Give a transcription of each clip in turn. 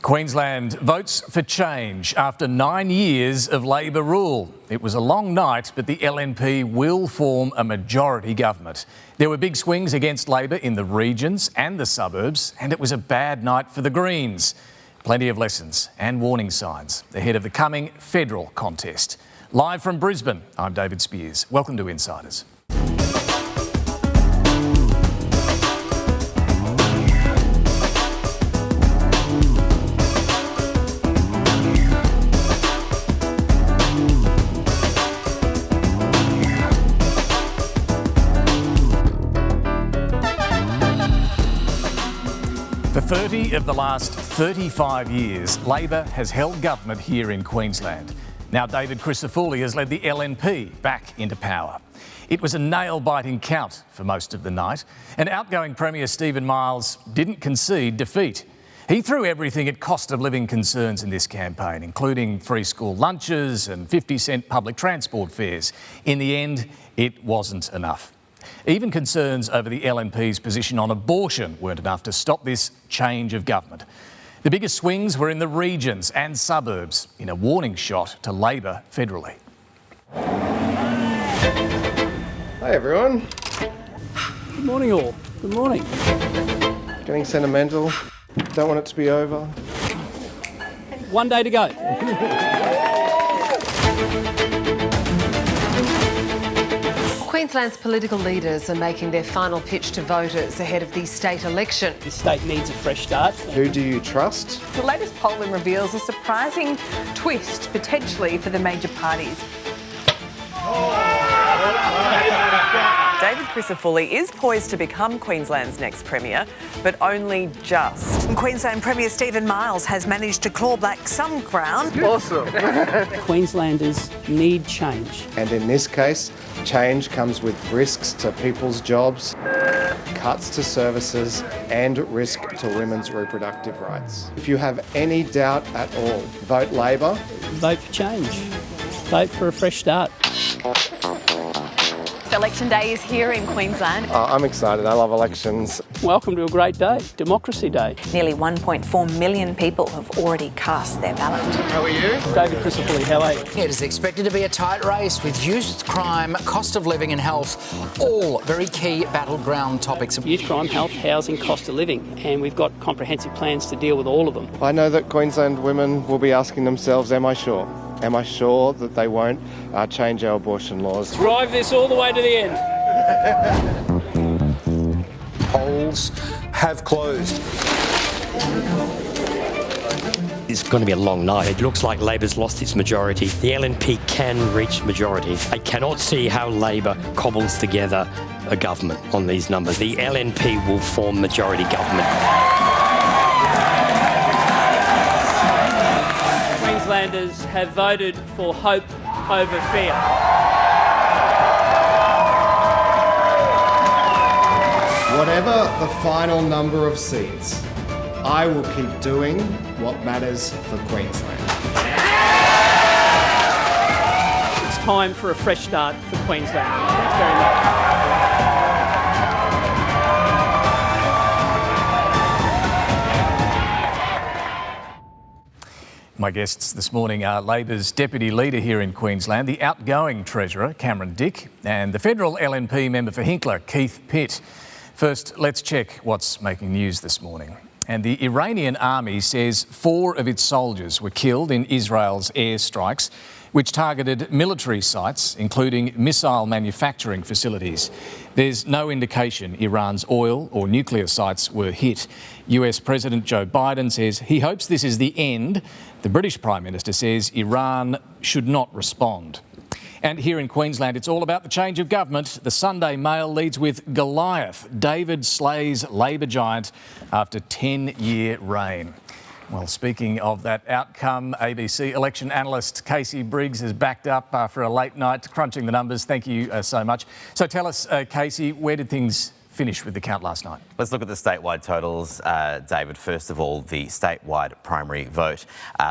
Queensland votes for change after 9 years of Labor rule. It was a long night, but the LNP will form a majority government. There were big swings against Labor in the regions and the suburbs, and it was a bad night for the Greens. Plenty of lessons and warning signs ahead of the coming federal contest. Live from Brisbane, I'm David Speers. Welcome to Insiders. For 30 of the last 35 years, Labor has held government here in Queensland. Now David Crisafulli has led the LNP back into power. It was a nail-biting count for most of the night, and outgoing Premier Stephen Miles didn't concede defeat. He threw everything at cost of living concerns in this campaign, including free school lunches and 50-cent public transport fares. In the end, it wasn't enough. Even concerns over the LNP's position on abortion weren't enough to stop this change of government. The biggest swings were in the regions and suburbs, in a warning shot to Labor federally. Hi everyone. Good morning all. Good morning. Getting sentimental. Don't want it to be over. 1 day to go. Queensland's political leaders are making their final pitch to voters ahead of the state election. The state needs a fresh start. Who do you trust? The latest polling reveals a surprising twist, potentially, for the major parties. David Crisafulli is poised to become Queensland's next Premier, but only just. Queensland Premier Stephen Miles has managed to claw back some ground. Awesome. Queenslanders need change. And in this case, change comes with risks to people's jobs, cuts to services, and risk to women's reproductive rights. If you have any doubt at all, vote Labor. Vote for change. Vote for a fresh start. Election day is here in Queensland. I'm excited. I love elections. Welcome to a great day, Democracy Day. Nearly 1.4 million people have already cast their ballot. How are you? David Crisafulli, how are you? It is expected to be a tight race with youth crime, cost of living and health, all very key battleground topics. Youth crime, health, housing, cost of living, and we've got comprehensive plans to deal with all of them. I know that Queensland women will be asking themselves, am I sure? Am I sure that they won't change our abortion laws? Drive this all the way to the end. Polls have closed. It's going to be a long night. It looks like Labor's lost its majority. The LNP can reach majority. I cannot see how Labor cobbles together a government on these numbers. The LNP will form majority government. Queenslanders have voted for hope over fear. Whatever the final number of seats, I will keep doing what matters for Queensland. It's time for a fresh start for Queensland. Thanks very much. My guests this morning are Labor's Deputy Leader here in Queensland, the outgoing Treasurer, Cameron Dick, and the federal LNP member for Hinkler, Keith Pitt. First, let's check what's making news this morning. And the Iranian army says 4 of its soldiers were killed in Israel's airstrikes, which targeted military sites, including missile manufacturing facilities. There's no indication Iran's oil or nuclear sites were hit. US President Joe Biden says he hopes this is the end. The British Prime Minister says Iran should not respond. And here in Queensland, it's all about the change of government. The Sunday Mail leads with Goliath. David slays Labor giant after 10-year reign. Well, speaking of that outcome, ABC election analyst Casey Briggs is backed up after a late night crunching the numbers. Thank you so much. So tell us, Casey, where did things finish with the count last night? Let's look at the statewide totals, David. First of all, the statewide primary vote.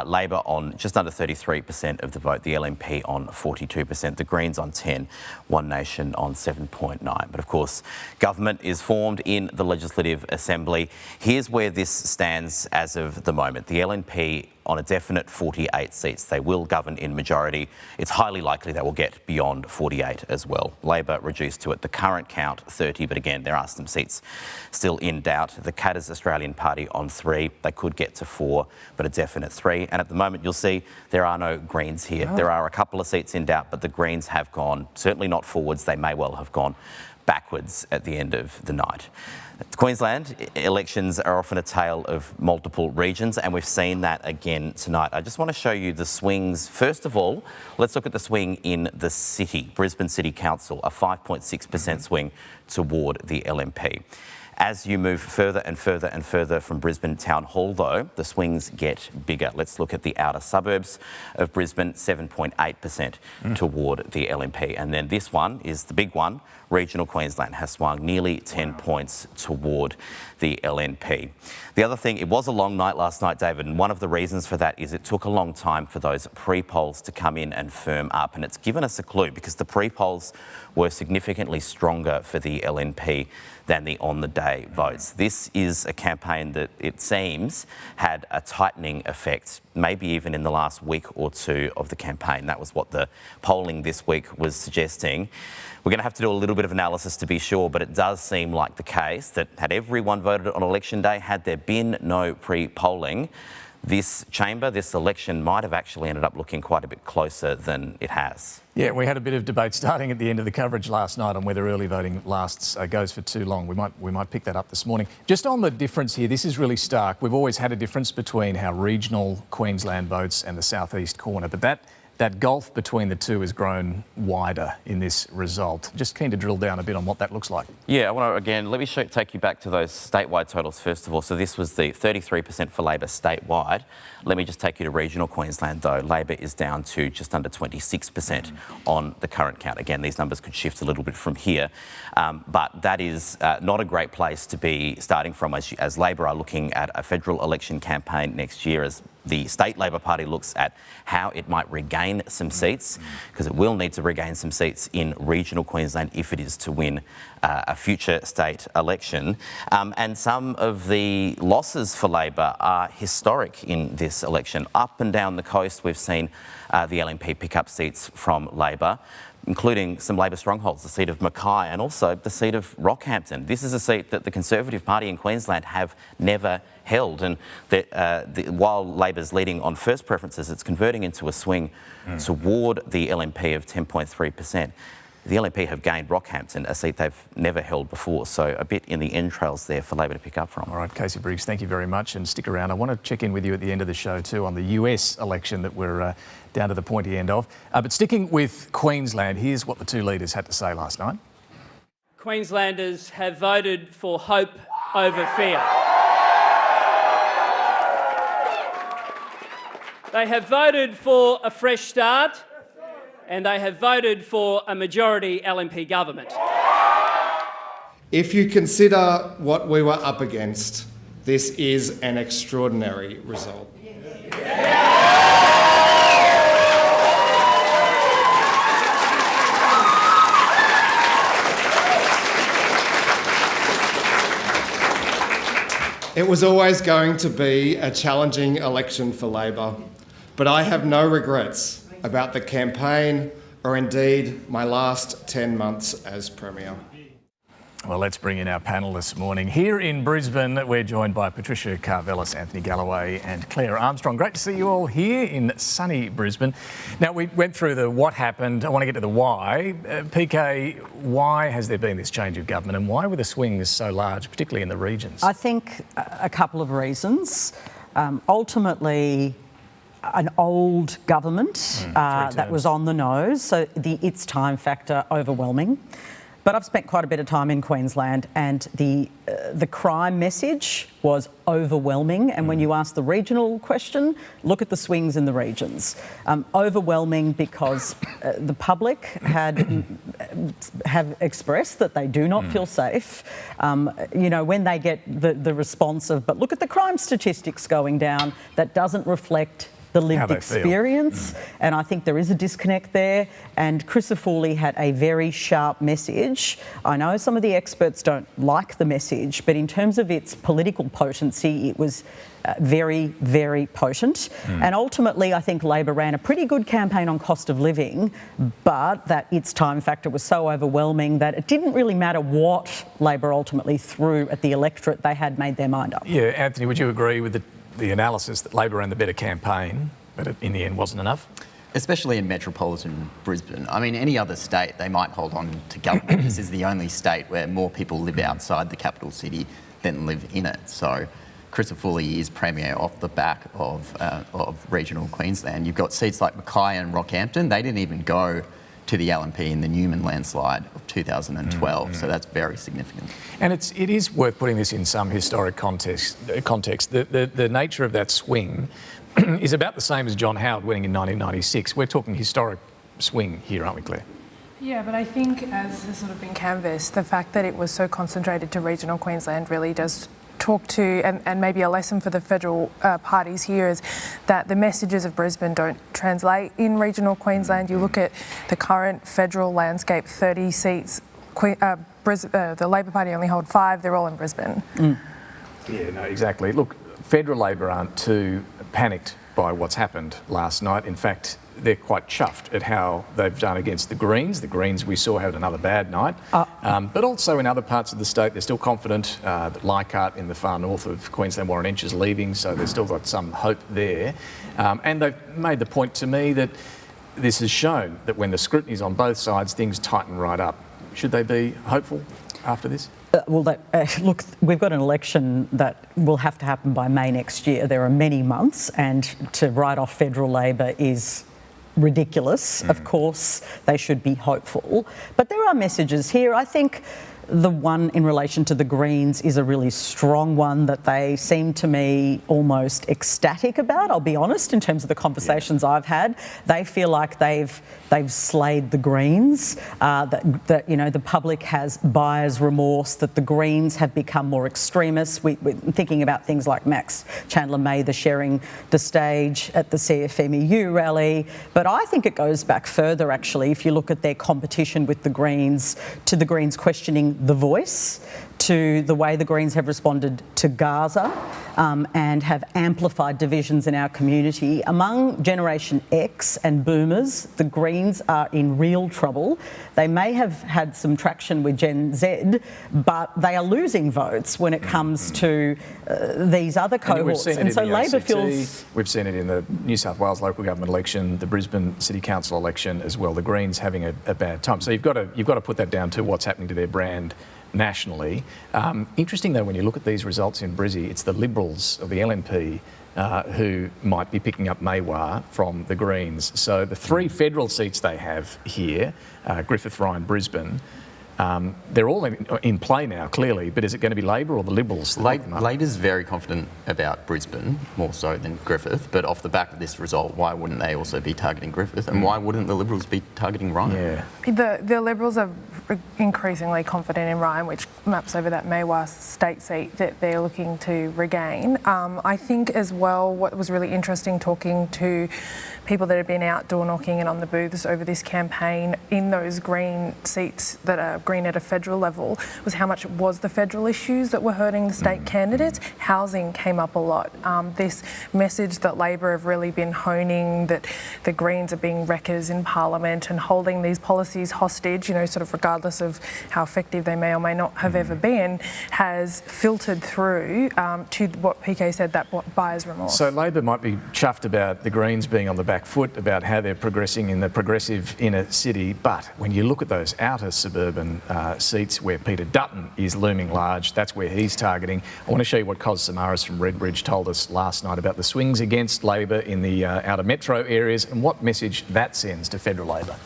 Labor on just under 33% of the vote, the LNP on 42%, the Greens on 10%, One Nation on 7.9%. But of course, government is formed in the Legislative Assembly. Here's where this stands as of the moment. The LNP on a definite 48 seats. They will govern in majority. It's highly likely they will get beyond 48 as well. Labor reduced to, at the current count, 30, but again, there are some seats still in doubt. The Katters Australian Party on 3. They could get to 4, but a definite 3. And at the moment, you'll see there are no Greens here. There are a couple of seats in doubt, but the Greens have gone, certainly not forwards. They may well have gone backwards at the end of the night. Queensland elections are often a tale of multiple regions, and we've seen that again tonight. I just want to show you the swings. First of all, let's look at the swing in the city. Brisbane City Council, a 5.6% swing toward the LNP. As you move further and further and further from Brisbane Town Hall, though, the swings get bigger. Let's look at the outer suburbs of Brisbane, 7.8% toward the LNP. And then this one is the big one. Regional Queensland has swung nearly 10 points toward the LNP. The other thing, it was a long night last night, David, and one of the reasons for that is it took a long time for those pre-polls to come in and firm up. And it's given us a clue because the pre-polls were significantly stronger for the LNP than the on-the-day votes. This is a campaign that, it seems, had a tightening effect, maybe even in the last week or two of the campaign. That was what the polling this week was suggesting. We're going to have to do a little bit of analysis to be sure, but it does seem like the case that had everyone voted on election day, had there been no pre-polling, this chamber, this election might have actually ended up looking quite a bit closer than it has. Yeah, we had a bit of debate starting at the end of the coverage last night on whether early voting goes for too long. We might pick that up this morning. Just on the difference here, this is really stark. We've always had a difference between how regional Queensland votes and the southeast corner, but that gulf between the two has grown wider in this result. Just keen to drill down a bit on what that looks like. Yeah, I want to, again, let me take you back to those statewide totals first of all. So this was the 33% for Labor statewide. Let me just take you to regional Queensland though. Labor is down to just under 26% on the current count. Again, these numbers could shift a little bit from here, but that is not a great place to be starting from as Labor are looking at a federal election campaign next year, as the state Labor Party looks at how it might regain some seats, because it will need to regain some seats in regional Queensland if it is to win a future state election. And some of the losses for Labor are historic in this election. Up and down the coast, we've seen the LNP pick up seats from Labor, including some Labor strongholds, the seat of Mackay and also the seat of Rockhampton. This is a seat that the Conservative Party in Queensland have never held, and while Labor's leading on first preferences, it's converting into a swing toward the LNP of 10.3%. The LNP have gained Rockhampton, a seat they've never held before, so a bit in the entrails there for Labor to pick up from. All right, Casey Briggs, thank you very much, and stick around. I want to check in with you at the end of the show too on the US election that we're down to the pointy end of. But sticking with Queensland, here's what the two leaders had to say last night. Queenslanders have voted for hope over fear. They have voted for a fresh start, and they have voted for a majority LNP government. If you consider what we were up against, this is an extraordinary result. It was always going to be a challenging election for Labor, but I have no regrets about the campaign or indeed my last 10 months as Premier. Well, let's bring in our panel this morning. Here in Brisbane, we're joined by Patricia Carvelis, Anthony Galloway and Claire Armstrong. Great to see you all here in sunny Brisbane. Now, we went through the what happened. I want to get to the why. PK, why has there been this change of government and why were the swings so large, particularly in the regions? I think a couple of reasons. Ultimately, an old government that was on the nose, so the it's time factor overwhelming. But I've spent quite a bit of time in Queensland, and the crime message was overwhelming. And when you ask the regional question, look at the swings in the regions. Overwhelming because the public have expressed that they do not feel safe. You know, when they get the response of, but look at the crime statistics going down, that doesn't reflect the lived experience, and I think there is a disconnect there. And Crisafulli had a very sharp message. I know some of the experts don't like the message, but in terms of its political potency, it was very, very potent. And ultimately, I think Labor ran a pretty good campaign on cost of living, but that its time factor was so overwhelming that it didn't really matter what Labor ultimately threw at the electorate. They had made their mind up. Yeah, Anthony, would you agree with the analysis that Labor ran the better campaign, but it, in the end, wasn't enough? Especially in metropolitan Brisbane. I mean, any other state, they might hold on to government. This is the only state where more people live outside the capital city than live in it. So Crisafulli is Premier off the back of regional Queensland. You've got seats like Mackay and Rockhampton. They didn't even go to the LNP in the Newman landslide of 2012, so that's very significant. And it is worth putting this in some historic context. The nature of that swing is about the same as John Howard winning in 1996. We're talking historic swing here, aren't we, Claire? Yeah, but I think, as has sort of been canvassed, the fact that it was so concentrated to regional Queensland really does talk to, and maybe a lesson for the federal parties here, is that the messages of Brisbane don't translate in regional Queensland. You look at the current federal landscape, 30 seats, the Labor Party only hold 5, they're all in Brisbane. Yeah, no, exactly. Look, federal Labor aren't too panicked by what's happened last night. In fact, they're quite chuffed at how they've done against the Greens. The Greens we saw had another bad night. But also in other parts of the state, they're still confident that Leichhardt in the far north of Queensland, Warren Inch, is leaving, so they've still got some hope there. And they've made the point to me that this has shown that when the scrutiny's on both sides, things tighten right up. Should they be hopeful after this? Look, we've got an election that will have to happen by May next year. There are many months, and to write off federal Labor is ridiculous. Of course, they should be hopeful. But there are messages here. I think the one in relation to the Greens is a really strong one that they seem to me almost ecstatic about, I'll be honest, in terms of the conversations I've had. They feel like they've slayed the Greens, that you know, the public has buyer's remorse, that the Greens have become more extremists. We're thinking about things like Max Chandler-Mather sharing the stage at the CFMEU rally. But I think it goes back further, actually, if you look at their competition with the Greens, to the Greens questioning the voice, to the way the Greens have responded to Gaza, and have amplified divisions in our community. Among Generation X and Boomers, the Greens are in real trouble. They may have had some traction with Gen Z, but they are losing votes when it comes to these other cohorts. And so Labor feels... We've seen it in the New South Wales local government election, the Brisbane City Council election as well. The Greens having a bad time. So you've got to put that down to what's happening to their brand nationally. Interesting though, when you look at these results in Brizzy, it's the Liberals of the LNP who might be picking up Maywar from the Greens. So the 3 federal seats they have here, Griffith, Ryan, Brisbane, they're all in play now, clearly, but is it going to be Labor or the Liberals? Labor's very confident about Brisbane, more so than Griffith, but off the back of this result, why wouldn't they also be targeting Griffith, and why wouldn't the Liberals be targeting Ryan? Yeah. The Liberals are increasingly confident in Ryan, which maps over that Maywar state seat that they're looking to regain. I think as well, what was really interesting talking to people that have been out door knocking and on the booths over this campaign in those Green seats that are Green at a federal level was how much it was the federal issues that were hurting the state candidates. Housing came up a lot. This message that Labor have really been honing, that the Greens are being wreckers in Parliament and holding these policies hostage, you know, sort of regardless of how effective they may or may not have ever been, has filtered through to what PK said, that buyer's remorse. So Labor might be chuffed about the Greens being on the back foot, about how they're progressing in the progressive inner city, but when you look at those outer suburban seats where Peter Dutton is looming large, that's where he's targeting. I want to show you what Cos Samaras from Redbridge told us last night about the swings against Labor in the outer metro areas and what message that sends to federal Labor.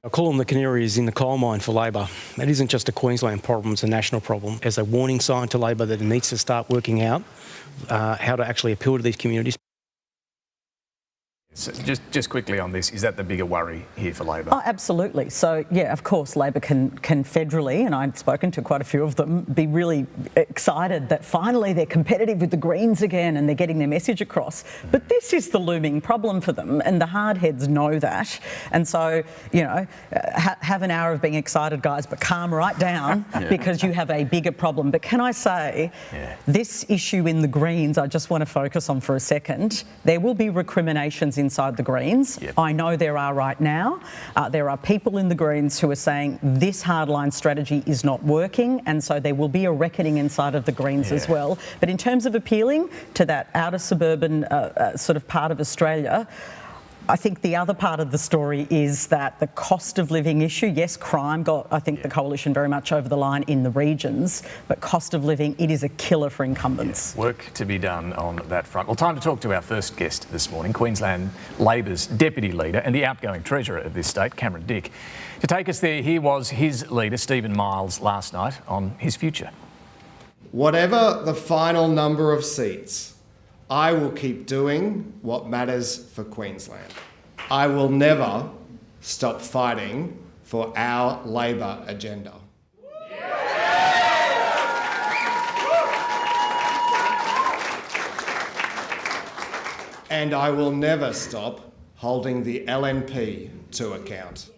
I call them the canaries in the coal mine for Labor. That isn't just a Queensland problem, it's a national problem. As a warning sign to Labor that it needs to start working out how to actually appeal to these communities. So just quickly on this, is that the bigger worry here for Labor? Oh, absolutely. So, yeah, of course, Labor can federally, and I've spoken to quite a few of them, be really excited that finally they're competitive with the Greens again and they're getting their message across. But this is the looming problem for them, and the hardheads know that. And so, you know, have an hour of being excited, guys, but calm right down because you have a bigger problem. But can I say, this issue in the Greens, I just want to focus on for a second. There will be recriminations inside the Greens. I know there are right now. There are people in the Greens who are saying this hardline strategy is not working, and so there will be a reckoning inside of the Greens as well. But in terms of appealing to that outer suburban sort of part of Australia, I think the other part of the story is that the cost of living issue, yes, crime got, I think, the coalition very much over the line in the regions, but cost of living, it is a killer for incumbents. Work to be done on that front. Well, time to talk to our first guest this morning, Queensland Labor's Deputy Leader and the outgoing Treasurer of this state, Cameron Dick. To take us there, here was his leader, Stephen Miles, last night on his future. Whatever the final number of seats, I will keep doing what matters for Queensland. I will never stop fighting for our Labor agenda. And I will never stop holding the LNP to account.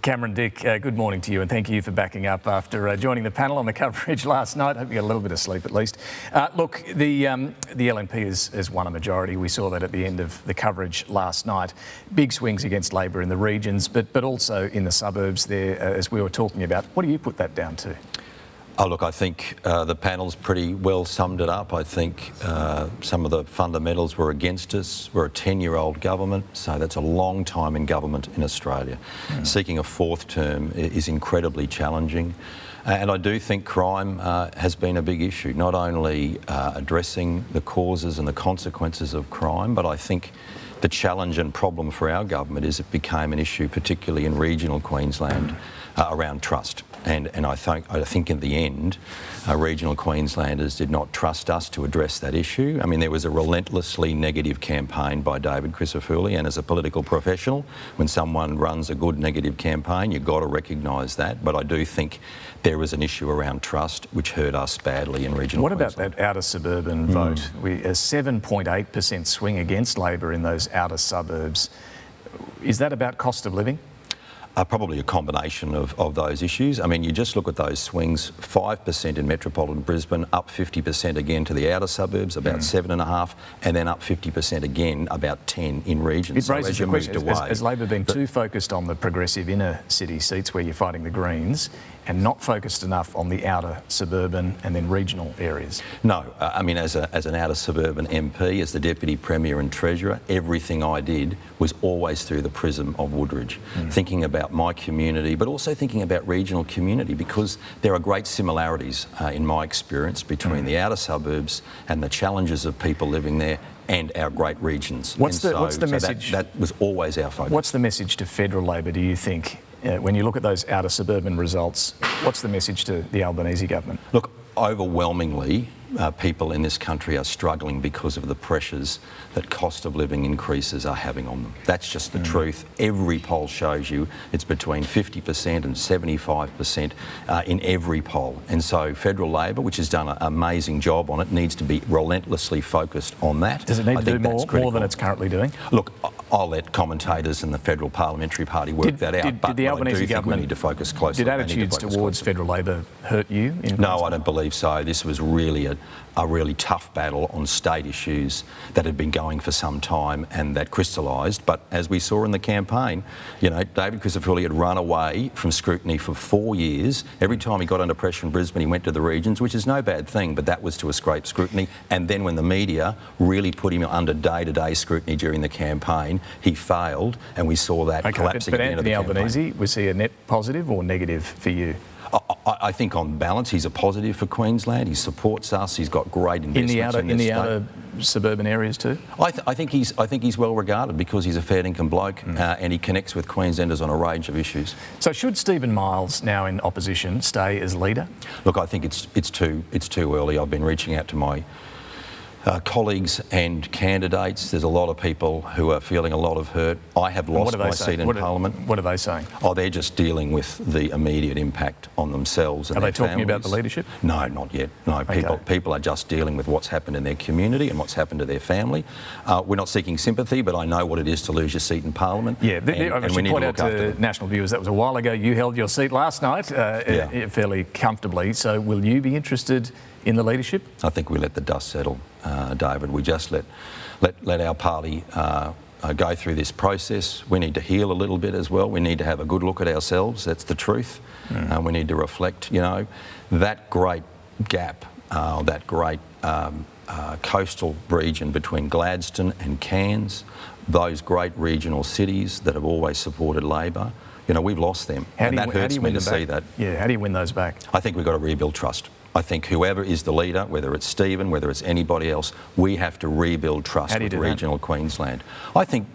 Cameron Dick, good morning to you, and thank you for backing up after joining the panel on the coverage last night. Hope you got a little bit of sleep at least. Look, the LNP has won a majority. We saw that at the end of the coverage last night. Big swings against Labor in the regions, but also in the suburbs there, as we were talking about. What do you put that down to? Oh, look, I think the panel's pretty well summed it up. I think some of the fundamentals were against us. We're a 10-year-old government, so that's a long time in government in Australia. Seeking a fourth term is incredibly challenging. And I do think crime has been a big issue, not only addressing the causes and the consequences of crime, but I think the challenge and problem for our government is it became an issue, particularly in regional Queensland, around trust. And I think in the end, regional Queenslanders did not trust us to address that issue. I mean, there was a relentlessly negative campaign by David Crisafulli, and as a political professional, when someone runs a good negative campaign, you've got to recognise that. But I do think there was an issue around trust which hurt us badly in regional Queensland. What about that outer suburban vote? A 7.8% swing against Labor in those outer suburbs. Is that about cost of living? Probably a combination of those issues. I mean, you just look at those swings, 5% in metropolitan Brisbane, up 50% again to the outer suburbs, about 7.5%, and then up 50% again, about 10% in regions. It raises the question, has Labor been too focused on the progressive inner city seats where you're fighting the Greens and not focused enough on the outer suburban and then regional areas? No, I mean, as an outer suburban MP, as the Deputy Premier and Treasurer, everything I did was always through the prism of Woodridge, thinking about my community, but also thinking about regional community, because there are great similarities in my experience between the outer suburbs and the challenges of people living there and our great regions. What's the message? That was always our focus. What's the message to federal Labor, do you think? When you look at those outer suburban results, what's the message to the Albanese government? Look, overwhelmingly, people in this country are struggling because of the pressures that cost of living increases are having on them. That's just the truth. Every poll shows you it's between 50% and 75% in every poll. And so federal Labor, which has done an amazing job on it, needs to be relentlessly focused on that. Does it need to do more than it's currently doing? Look, I'll let commentators and the federal parliamental party work that out. Did the Albanese government, we need to focus closely. Did attitudes towards federal Labor hurt you? No, I don't believe so. This was really a really tough battle on state issues that had been going for some time and that crystallised. But as we saw in the campaign, you know, David Crisafulli had run away from scrutiny for 4 years. Every time he got under pressure in Brisbane, he went to the regions, which is no bad thing, but that was to escape scrutiny. And then when the media really put him under day-to-day scrutiny during the campaign, he failed, and we saw that collapsing at the end of the campaign. Anthony Albanese, was he a net positive or negative for you? I think on balance he's a positive for Queensland. He supports us. He's got great investments in the outer suburban areas too. I think he's well regarded because he's a fair income bloke and he connects with Queenslanders on a range of issues. So should Stephen Miles, now in opposition, stay as leader? Look, I think it's too early. I've been reaching out to my colleagues and candidates. There's a lot of people who are feeling a lot of hurt. I have lost my seat in Parliament. What are they saying? Oh, they're just dealing with the immediate impact on themselves and their families. Are they talking about the leadership? No, not yet. No, people are just dealing with what's happened in their community and what's happened to their family. We're not seeking sympathy, but I know what it is to lose your seat in Parliament. Yeah, and we need to look after to national viewers, that was a while ago. You held your seat last night fairly comfortably. So will you be interested in the leadership? I think we let the dust settle, David. We just let our party go through this process. We need to heal a little bit as well. We need to have a good look at ourselves. That's the truth. We need to reflect, you know, that great gap, that great coastal region between Gladstone and Cairns, those great regional cities that have always supported Labor. You know, we've lost them, and that hurts me to see that. Yeah, how do you win those back? I think we've got to rebuild trust. I think whoever is the leader, whether it's Stephen, whether it's anybody else, we have to rebuild trust with regional Queensland. I think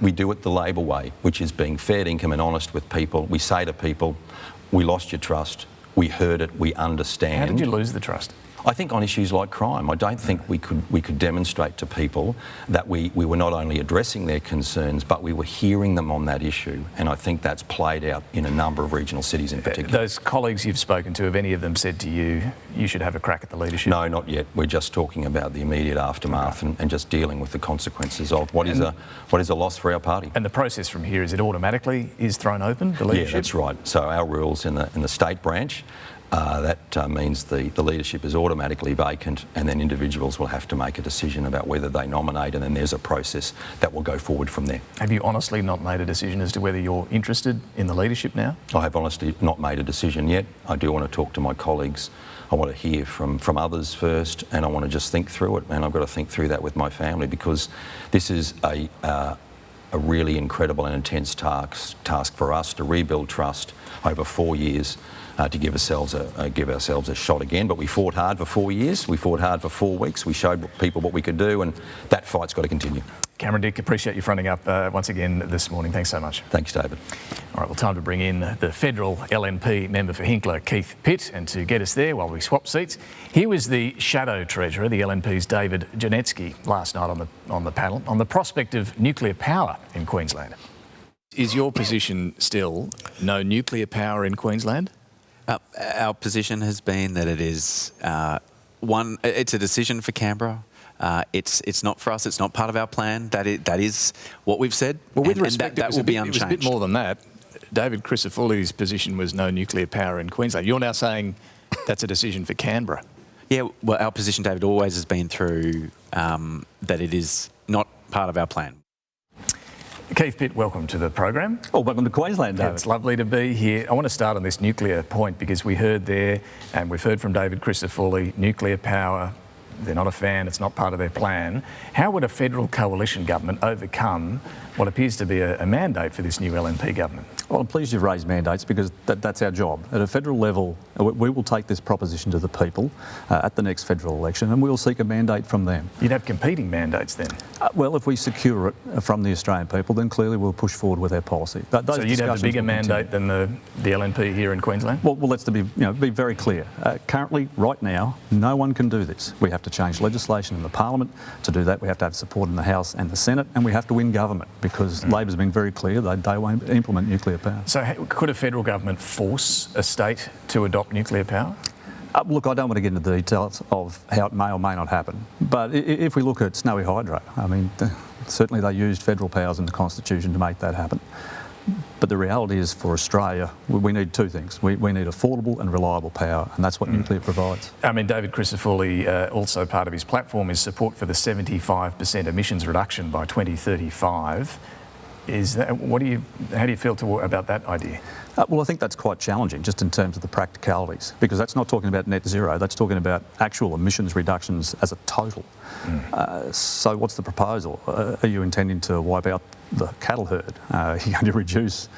we do it the Labor way, which is being fair income and honest with people. We say to people, we lost your trust, we heard it, we understand. How did you lose the trust? I think on issues like crime, I don't think we could demonstrate to people that we were not only addressing their concerns, but we were hearing them on that issue. And I think that's played out in a number of regional cities in particular. Those colleagues you've spoken to, have any of them said to you, you should have a crack at the leadership? No, not yet. We're just talking about the immediate aftermath and just dealing with the consequences of what is a loss for our party. And the process from here, is it automatically thrown open, the leadership? Yeah, that's right. So our rules in the state branch, that means the leadership is automatically vacant, and then individuals will have to make a decision about whether they nominate, and then there's a process that will go forward from there. Have you honestly not made a decision as to whether you're interested in the leadership now? I have honestly not made a decision yet. I do want to talk to my colleagues. I want to hear from others first, and I want to just think through it, and I've got to think through that with my family, because this is a really incredible and intense task for us to rebuild trust over 4 years. To give ourselves a shot again. But we fought hard for 4 years, we fought hard for 4 weeks, we showed people what we could do, and that fight's got to continue. Cameron Dick, appreciate you fronting up once again this morning. Thanks so much. Thanks, David. All right, well, time to bring in the federal LNP member for Hinkler, Keith Pitt, and to get us there while we swap seats, here was the shadow treasurer, the LNP's David Janetsky, last night on the panel on the prospect of nuclear power in Queensland. Is your position still no nuclear power in Queensland? Our position has been that it is it's a decision for Canberra. It's not for us. It's not part of our plan. That is what we've said. Well, with respect, that will be unchanged. It was a bit more than that. David Christopher's position was no nuclear power in Queensland. You're now saying that's a decision for Canberra. Yeah. Well, our position, David, always has been through that it is not part of our plan. Keith Pitt, welcome to the program. Oh, welcome to Queensland, David. It's lovely to be here. I want to start on this nuclear point because we heard there, and we've heard from David Christophuli, nuclear power, they're not a fan, it's not part of their plan. How would a federal coalition government overcome what appears to be a mandate for this new LNP government? Well, I'm pleased you've raised mandates because that's our job. At a federal level, we will take this proposition to the people at the next federal election, and we will seek a mandate from them. You'd have competing mandates then? Well, if we secure it from the Australian people, then clearly we'll push forward with our policy. So you'd have a bigger mandate than the LNP here in Queensland? Well, let's be very clear. Currently, right now, no one can do this. We have to change legislation in the Parliament. To do that, we have to have support in the House and the Senate, and we have to win government because Labor's been very clear they won't implement nuclear power. So could a federal government force a state to adopt nuclear power? Look, I don't want to get into the details of how it may or may not happen, but if we look at Snowy Hydro, I mean, certainly they used federal powers in the Constitution to make that happen. But the reality is for Australia, we need two things. We need affordable and reliable power, and that's what nuclear provides. I mean, David Christophuli, also part of his platform is support for the 75% emissions reduction by 2035. How do you feel about that idea? Well, I think that's quite challenging just in terms of the practicalities, because that's not talking about net zero, that's talking about actual emissions reductions as a total. So what's the proposal? Are you intending to wipe out the cattle herd. You're going to reduce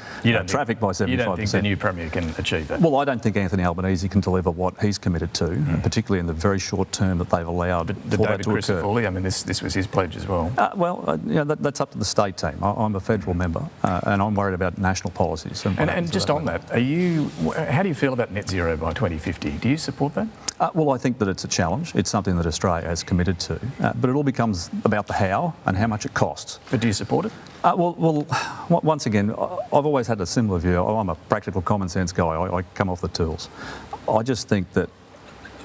traffic by 75%. You don't think the new Premier can achieve that? Well, I don't think Anthony Albanese can deliver what he's committed to, particularly in the very short term that they've allowed for that to occur. David, I mean, this was his pledge as well. That's up to the state team. I'm a federal member, and I'm worried about national policies. And just on that, how do you feel about net zero by 2050? Do you support that? Well, I think that it's a challenge. It's something that Australia has committed to, but it all becomes about the how and how much it costs. But do you support it? Well, once again, I've always had a similar view. I'm a practical, common sense guy. I come off the tools. I just think that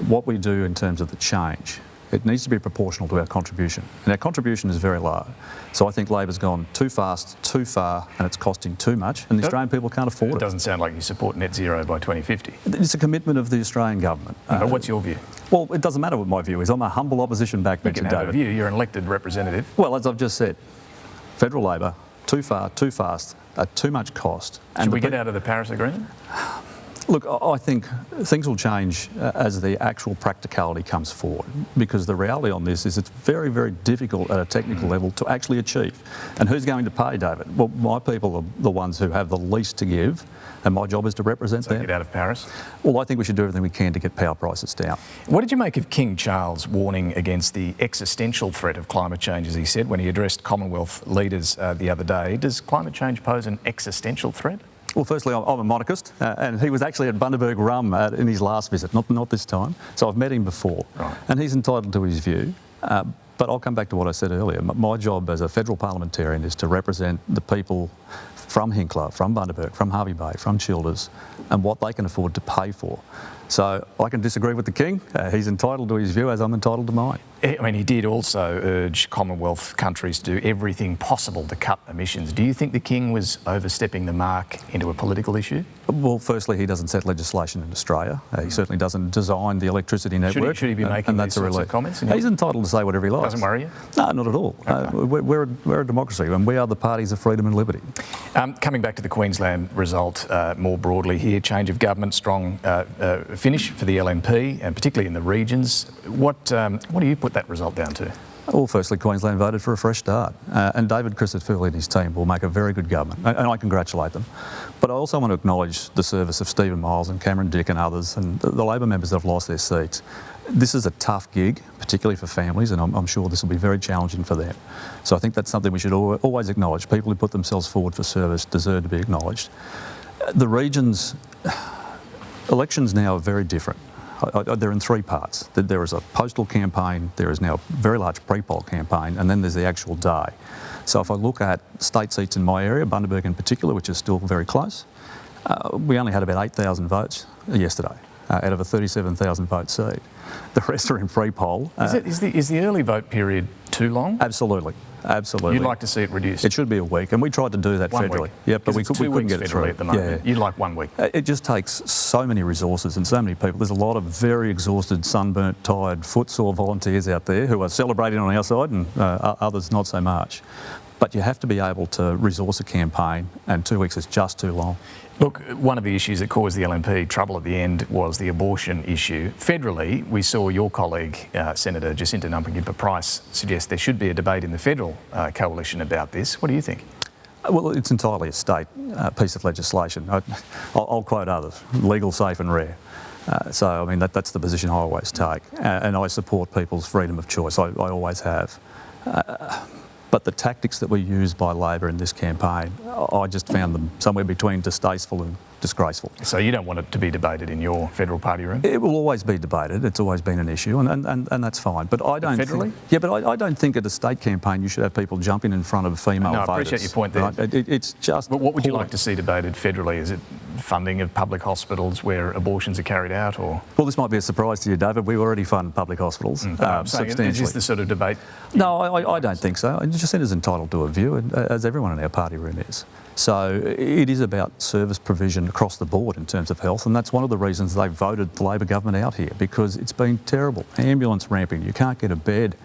what we do in terms of the change, it needs to be proportional to our contribution. And our contribution is very low. So I think Labor's gone too fast, too far, and it's costing too much, and the Australian people can't afford it. It doesn't sound like you support net zero by 2050. It's a commitment of the Australian government. But what's your view? Well, it doesn't matter what my view is. I'm a humble opposition backbencher, David. You can have a view. You're an elected representative. Well, as I've just said, federal Labor, too far, too fast, at too much cost. Should we get out of the Paris Agreement? Look, I think things will change as the actual practicality comes forward, because the reality on this is it's very, very difficult at a technical level to actually achieve. And who's going to pay, David? Well, my people are the ones who have the least to give, and my job is to represent them. Get out of Paris? Well, I think we should do everything we can to get power prices down. What did you make of King Charles' warning against the existential threat of climate change, as he said, when he addressed Commonwealth leaders the other day? Does climate change pose an existential threat? Well, firstly, I'm a monarchist, and he was actually at Bundaberg Rum in his last visit, not this time. So I've met him before, and he's entitled to his view. But I'll come back to what I said earlier. My job as a federal parliamentarian is to represent the people from Hinkler, from Bundaberg, from Hervey Bay, from Childers, and what they can afford to pay for. So I can disagree with the King. He's entitled to his view, as I'm entitled to mine. I mean, he did also urge Commonwealth countries to do everything possible to cut emissions. Do you think the King was overstepping the mark into a political issue? Well, firstly, he doesn't set legislation in Australia. He certainly doesn't design the electricity network. Should he be making these sorts of comments? He's entitled to say whatever he likes. Doesn't worry you? No, not at all. Okay. We're a democracy, and we are the parties of freedom and liberty. Coming back to the Queensland result more broadly here, change of government, strong finish for the LNP, and particularly in the regions. What do you put that result down to? Well, firstly, Queensland voted for a fresh start, and David Crisafulli and his team will make a very good government, and I congratulate them. But I also want to acknowledge the service of Stephen Miles and Cameron Dick and others, and the Labor members that have lost their seats. This is a tough gig, particularly for families, and I'm sure this will be very challenging for them. So I think that's something we should always acknowledge. People who put themselves forward for service deserve to be acknowledged. The regions, elections now are very different. They're in three parts. There is a postal campaign, there is now a very large pre-poll campaign, and then there's the actual day. So if I look at state seats in my area, Bundaberg in particular, which is still very close, we only had about 8,000 votes yesterday out of a 37,000 vote seat. The rest are in pre-poll. Is the early vote period too long? Absolutely. Absolutely. You'd like to see it reduced? It should be a week, and we tried to do that federally. Week. Yeah, but we couldn't get it through at the moment. Yeah. You'd like 1 week. It just takes so many resources and so many people. There's a lot of very exhausted, sunburnt, tired, footsore volunteers out there who are celebrating on our side, and others not so much. But you have to be able to resource a campaign, and 2 weeks is just too long. Look, one of the issues that caused the LNP trouble at the end was the abortion issue. Federally, we saw your colleague, Senator Jacinta Nampijinpa-Price, suggest there should be a debate in the federal coalition about this. What do you think? Well, it's entirely a state piece of legislation. I'll quote others: legal, safe and rare. So, I mean, that's the position I always take. And I support people's freedom of choice. I always have. But the tactics that were used by Labor in this campaign, I just found them somewhere between distasteful and disgraceful. So you don't want it to be debated in your federal party room? It will always be debated. It's always been an issue, and that's fine. But I don't federally? I don't think at a state campaign you should have people jumping in front of female voters. No, I appreciate your point there. Right? It's just. But what would you like to see debated federally? Is it funding of public hospitals where abortions are carried out, or? Well, this might be a surprise to you, David. We already fund public hospitals substantially. Is this the sort of debate? No, I don't think so. Jacinta's entitled to a view, as everyone in our party room is. So it is about service provision across the board in terms of health, and that's one of the reasons they voted the Labor government out here, because it's been terrible. Ambulance ramping, you can't get a bed.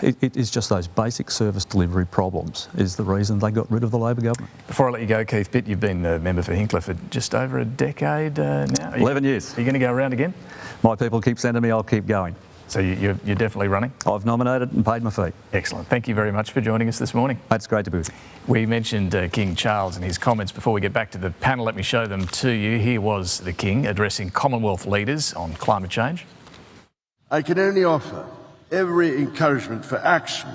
It is just those basic service delivery problems is the reason they got rid of the Labor government. Before I let you go, Keith Pitt, you've been a member for Hinkler for just over a decade now. 11 years. Are you going to go around again? My people keep sending me, I'll keep going. So you're definitely running? I've nominated and paid my fee. Excellent. Thank you very much for joining us this morning. It's great to be with you. We mentioned King Charles and his comments. Before we get back to the panel, let me show them to you. Here was the King addressing Commonwealth leaders on climate change. I can only offer every encouragement for action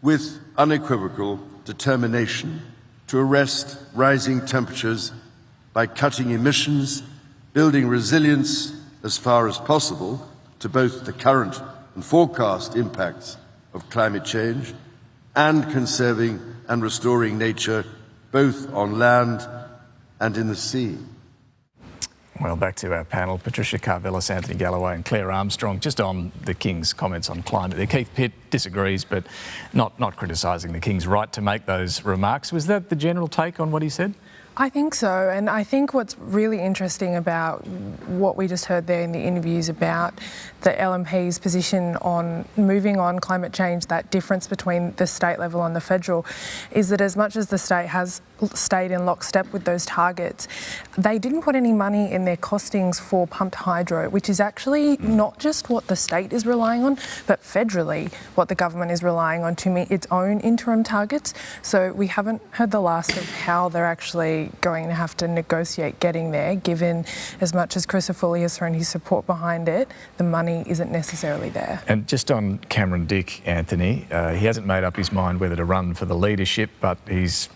with unequivocal determination to arrest rising temperatures by cutting emissions, building resilience as far as possible to both the current and forecast impacts of climate change, and conserving and restoring nature both on land and in the sea. Well, back to our panel. Patricia Carvelis, Anthony Galloway and Claire Armstrong, just on the King's comments on climate. Keith Pitt disagrees, but not criticising the King's right to make those remarks. Was that the general take on what he said? I think so, and I think what's really interesting about what we just heard there in the interviews about the LNP's position on moving on climate change, that difference between the state level and the federal, is that as much as the state has stayed in lockstep with those targets, they didn't put any money in their costings for pumped hydro, which is actually not just what the state is relying on, but federally what the government is relying on to meet its own interim targets. So we haven't heard the last of how they're actually going to have to negotiate getting there, given as much as Christopher has thrown his support behind it, the money isn't necessarily there. And just on Cameron Dick, Anthony, he hasn't made up his mind whether to run for the leadership, but he's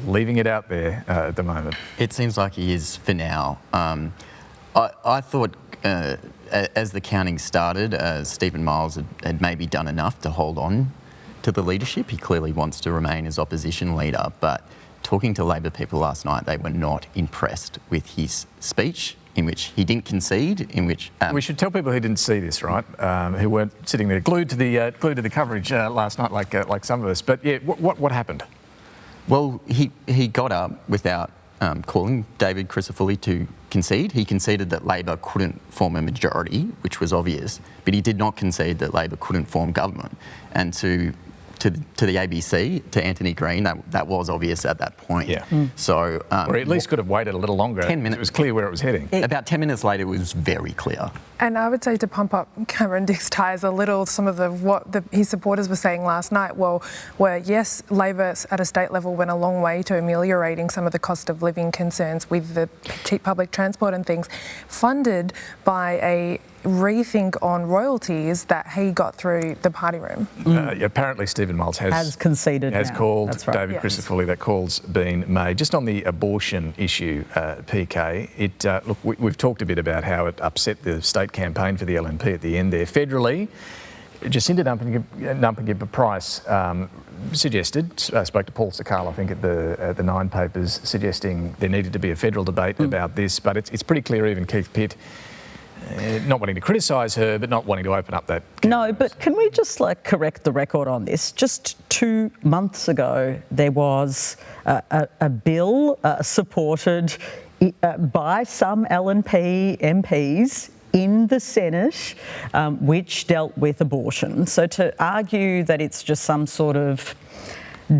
leaving it out there at the moment. It seems like he is for now. I thought as the counting started, Stephen Miles had maybe done enough to hold on to the leadership. He clearly wants to remain as opposition leader, but talking to Labor people last night, they were not impressed with his speech, in which he didn't concede, in which... we should tell people who didn't see this, right, who weren't sitting there glued to the coverage last night like some of us. But yeah, what happened? Well, he got up without calling David Crisafulli to concede. He conceded that Labor couldn't form a majority, which was obvious, but he did not concede that Labor couldn't form government. And to the ABC, to Anthony Green, that was obvious at that point. Yeah. So, or at least could have waited a little longer. 10 minutes. It was clear where it was heading. About 10 minutes later, it was very clear. And I would say, to pump up Cameron Dick's tyres a little, some of his supporters were saying last night, were yes, Labor at a state level went a long way to ameliorating some of the cost of living concerns with the cheap public transport and things, funded by a rethink on royalties that he got through the party room. Apparently Stephen Miles has conceded, has now. called That's right. David Crisafulli. That call's been made. Just on the abortion issue, PK, look, we've talked a bit about how it upset the state campaign for the LNP at the end there. Federally, Jacinda Numpingham-Price suggested, spoke to Paul Sakal, I think, at the Nine Papers, suggesting there needed to be a federal debate about this, but it's pretty clear even Keith Pitt, not wanting to criticise her, but not wanting to open up that. No, but can we just correct the record on this? Just 2 months ago, there was a bill supported by some LNP MPs in the Senate, which dealt with abortion. So to argue that it's just some sort of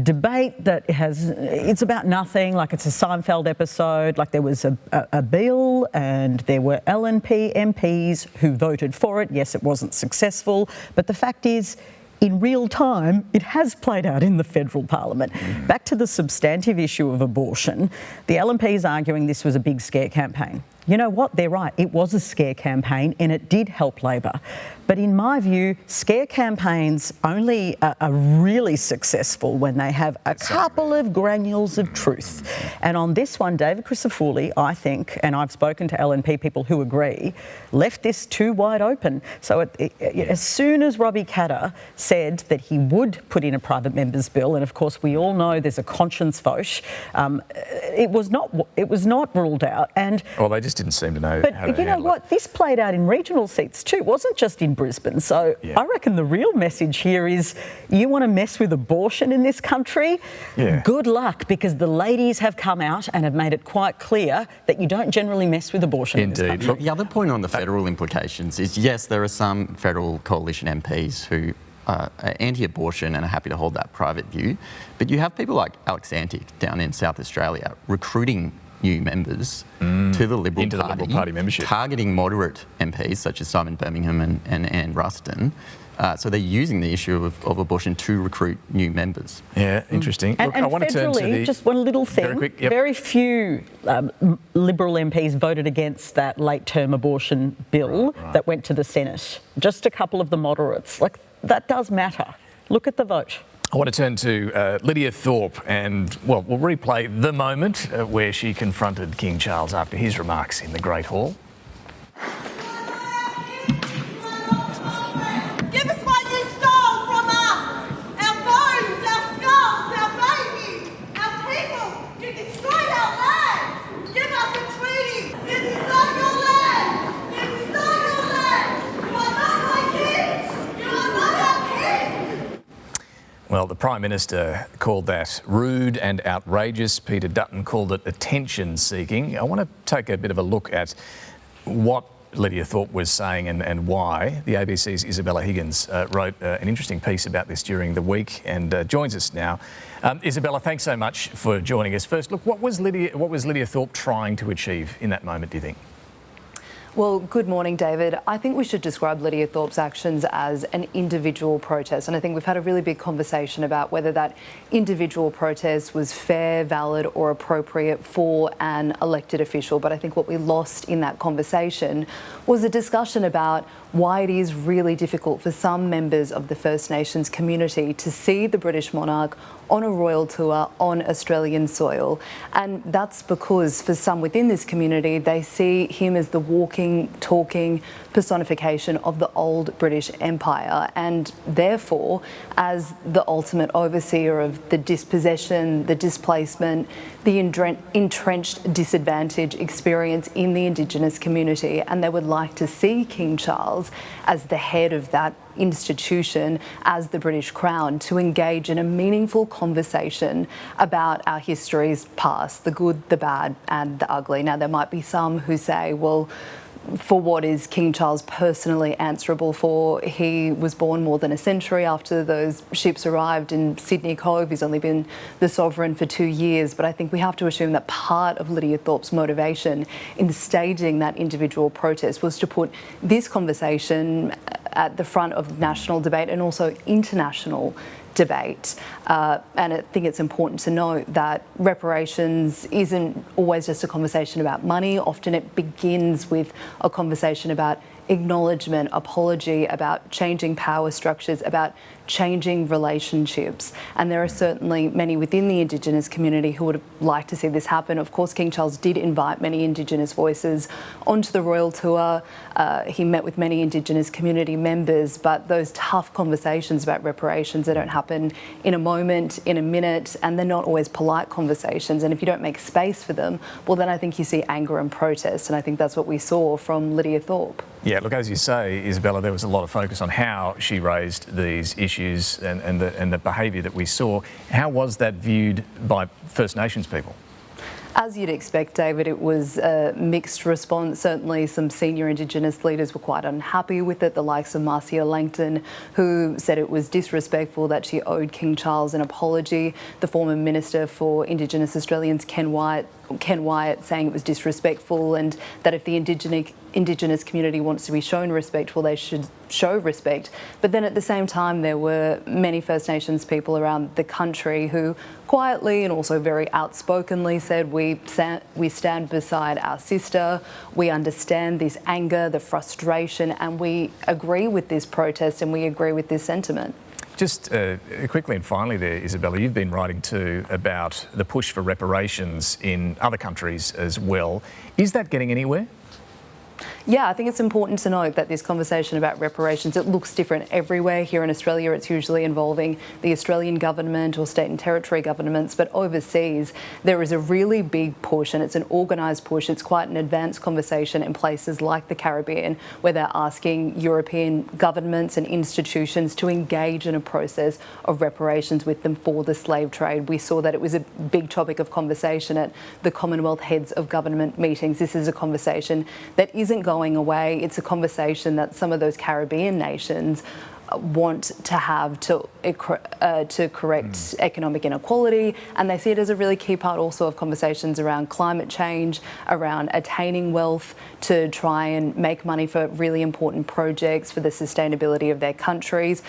debate it's about nothing, like it's a Seinfeld episode, like there was a bill and there were LNP MPs who voted for it. Yes, it wasn't successful, but the fact is, in real time, it has played out in the federal parliament. Back to the substantive issue of abortion, the LNP is arguing this was a big scare campaign. You know what? They're right. It was a scare campaign and it did help Labor. But in my view, scare campaigns only are really successful when they have a couple of granules of truth. And on this one, David Crisafulli, I think, and I've spoken to LNP people who agree, left this too wide open. So as soon as Robbie Katter said that he would put in a private member's bill, and of course we all know there's a conscience vote, it was not ruled out. And well, they just didn't seem to know but how to you know what? This played out in regional seats too. It wasn't just in Brisbane. So I reckon the real message here is, you want to mess with abortion in this country? Good luck, because the ladies have come out and have made it quite clear that you don't generally mess with abortion in this country. Look, the other point on the federal implications is, yes, there are some federal coalition MPs who are anti-abortion and are happy to hold that private view, but you have people like Alex Antic down in South Australia recruiting new members to the Liberal into Party, the Liberal Party membership, targeting moderate MPs such as Simon Birmingham and Anne Ruston. So they're using the issue of abortion to recruit new members. Yeah, interesting. And, Look, and I want to turn to the... just one little thing. Very quick, yep. Very few Liberal MPs voted against that late-term abortion bill that went to the Senate. Just a couple of the moderates. Like, that does matter. Look at the vote. I want to turn to Lidia Thorpe and, well, we'll replay the moment where she confronted King Charles after his remarks in the Great Hall. Give us what you stole from us! Our bones, our skulls, our babies, our people! You destroyed our land! Give us a treaty! This is not your land! This is not your land! You are not my kids! You are not our kids! Well, the Prime Minister called that rude and outrageous. Peter Dutton called it attention-seeking. I want to take a bit of a look at what Lidia Thorpe was saying and why. The ABC's Isabella Higgins wrote an interesting piece about this during the week and joins us now. Isabella, thanks so much for joining us. First, look, what was Lidia Thorpe trying to achieve in that moment, do you think? Well, good morning, David. I think we should describe Lidia Thorpe's actions as an individual protest. And I think we've had a really big conversation about whether that individual protest was fair, valid or appropriate for an elected official. But I think what we lost in that conversation was a discussion about why it is really difficult for some members of the First Nations community to see the British monarch on a royal tour on Australian soil. And that's because for some within this community, they see him as the walking, talking personification of the old British Empire, and therefore as the ultimate overseer of the dispossession, the displacement, the entrenched disadvantage experience in the Indigenous community. And they would like to see King Charles as the head of that institution, as the British Crown, to engage in a meaningful conversation about our history's past, the good, the bad and the ugly. Now, there might be some who say, well, for what is King Charles personally answerable for? He was born more than a century after those ships arrived in Sydney Cove. He's only been the sovereign for 2 years. But I think we have to assume that part of Lidia Thorpe's motivation in staging that individual protest was to put this conversation at the front of national debate and also international debate. And I think it's important to note that reparations isn't always just a conversation about money. Often it begins with a conversation about acknowledgement, apology, about changing power structures, about changing relationships. And there are certainly many within the Indigenous community who would like to see this happen. Of course, King Charles did invite many Indigenous voices onto the royal tour. He met with many Indigenous community members, but those tough conversations about reparations, they don't happen in a moment, in a minute, and they're not always polite conversations. And if you don't make space for them, well, then I think you see anger and protest. And I think that's what we saw from Lidia Thorpe. Yeah, look, as you say, Isabella, there was a lot of focus on how she raised these issues and the behaviour that we saw. How was that viewed by First Nations people? As you'd expect, David, it was a mixed response. Certainly some senior Indigenous leaders were quite unhappy with it, the likes of Marcia Langton, who said it was disrespectful, that she owed King Charles an apology. The former Minister for Indigenous Australians, Ken Wyatt, saying it was disrespectful and that if the Indigenous community wants to be shown respect, well, they should show respect. But then at the same time, there were many First Nations people around the country who quietly and also very outspokenly said, we stand beside our sister, we understand this anger, the frustration, and we agree with this protest and we agree with this sentiment. Just quickly and finally there, Isabella, you've been writing too about the push for reparations in other countries as well. Is that getting anywhere? Yeah, I think it's important to note that this conversation about reparations, it looks different everywhere. Here in Australia, it's usually involving the Australian government or state and territory governments, but overseas, there is a really big push, and it's an organised push. It's quite an advanced conversation in places like the Caribbean, where they're asking European governments and institutions to engage in a process of reparations with them for the slave trade. We saw that it was a big topic of conversation at the Commonwealth Heads of Government meetings. This is a conversation that isn't going away. It's a conversation that some of those Caribbean nations want to have to correct economic inequality, and they see it as a really key part also of conversations around climate change, around attaining wealth to try and make money for really important projects for the sustainability of their countries.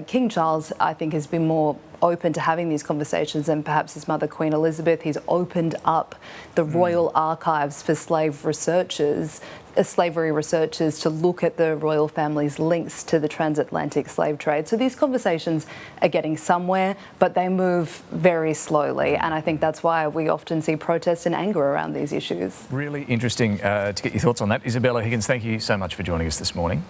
King Charles, I think, has been more open to having these conversations than perhaps his mother, Queen Elizabeth. He's opened up the royal archives for slavery researchers to look at the royal family's links to the transatlantic slave trade. So these conversations are getting somewhere, but they move very slowly, and I think that's why we often see protests and anger around these issues. Really interesting to get your thoughts on that. Isabella Higgins, thank you so much for joining us this morning.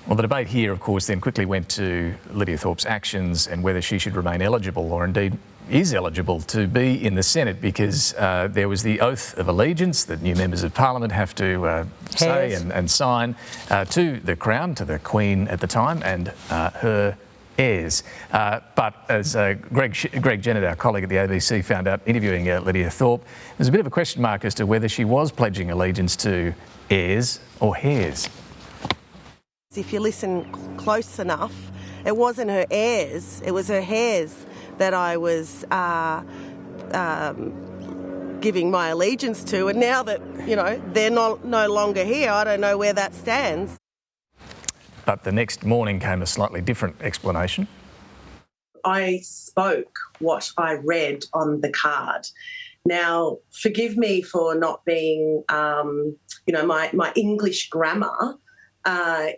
Well, the debate here, of course, then quickly went to Lidia Thorpe's actions and whether she should remain eligible, or indeed is eligible, to be in the Senate, because there was the oath of allegiance that new members of Parliament have to say and sign to the Crown, to the Queen at the time, and her heirs. But as Greg Jennett, our colleague at the ABC, found out interviewing Lidia Thorpe, there's a bit of a question mark as to whether she was pledging allegiance to heirs or hairs. If you listen close enough, it wasn't her heirs, it was her hairs that I was giving my allegiance to, and now that, you know, they're no longer here, I don't know where that stands. But the next morning came a slightly different explanation. I spoke what I read on the card. Now, forgive me for not being, my English grammar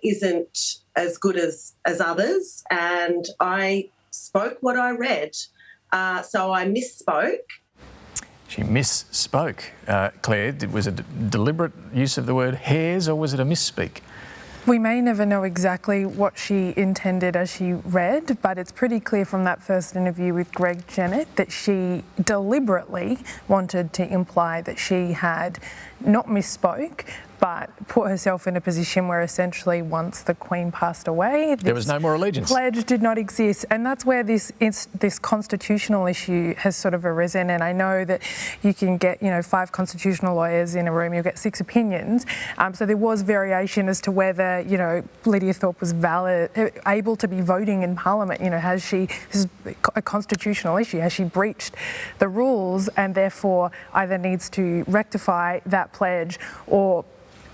isn't as good as others, and I spoke what I read, so I misspoke. She misspoke. Claire, was it a deliberate use of the word hairs, or was it a misspeak? We may never know exactly what she intended as she read, but it's pretty clear from that first interview with Greg Jennett that she deliberately wanted to imply that she had not misspoke, but put herself in a position where essentially once the Queen passed away, there was no more allegiance. Pledge did not exist, and that's where this constitutional issue has sort of arisen. And I know that you can get 5 constitutional lawyers in a room, you'll get 6 opinions. So there was variation as to whether Lidia Thorpe was able to be voting in Parliament. Has she? This is a constitutional issue. Has she breached the rules and therefore either needs to rectify that pledge or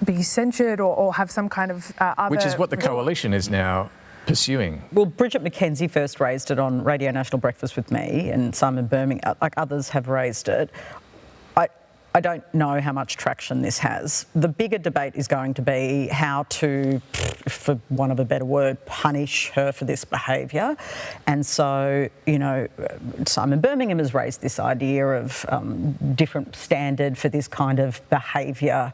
be censured or have some kind of other... Which is what the coalition is now pursuing. Well, Bridget McKenzie first raised it on Radio National Breakfast with me, and Simon Birmingham, like others have raised it. I don't know how much traction this has. The bigger debate is going to be how to, for want of a better word, punish her for this behaviour. And so, Simon Birmingham has raised this idea of different standard for this kind of behaviour.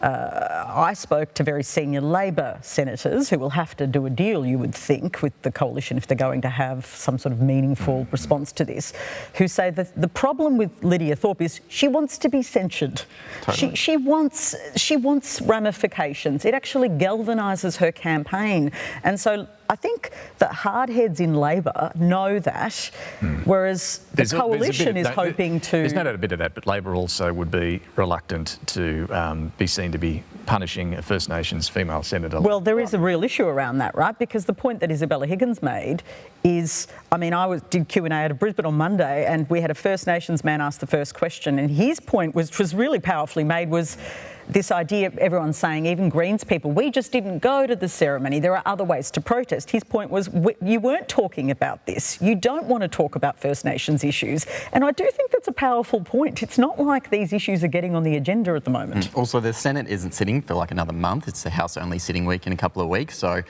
I spoke to very senior Labor senators who will have to do a deal, you would think, with the coalition if they're going to have some sort of meaningful response to this, who say that the problem with Lidia Thorpe is she wants to be censured. Totally. She wants ramifications. It actually galvanises her campaign. And so I think that hardheads in Labor know that, whereas the coalition is hoping to... There's no doubt a bit of that, but Labor also would be reluctant to be seen to be punishing a First Nations female senator. Well, there is a real issue around that, right? Because the point that Isabella Higgins made is, I did Q&A out of Brisbane on Monday, and we had a First Nations man ask the first question, and his point, which was really powerfully made, was this idea of everyone saying, even Greens people, we just didn't go to the ceremony. There are other ways to protest. His point was, you weren't talking about this. You don't want to talk about First Nations issues. And I do think that's a powerful point. It's not like these issues are getting on the agenda at the moment. Also, the Senate isn't sitting for like another month. It's the House only sitting week in a couple of weeks. So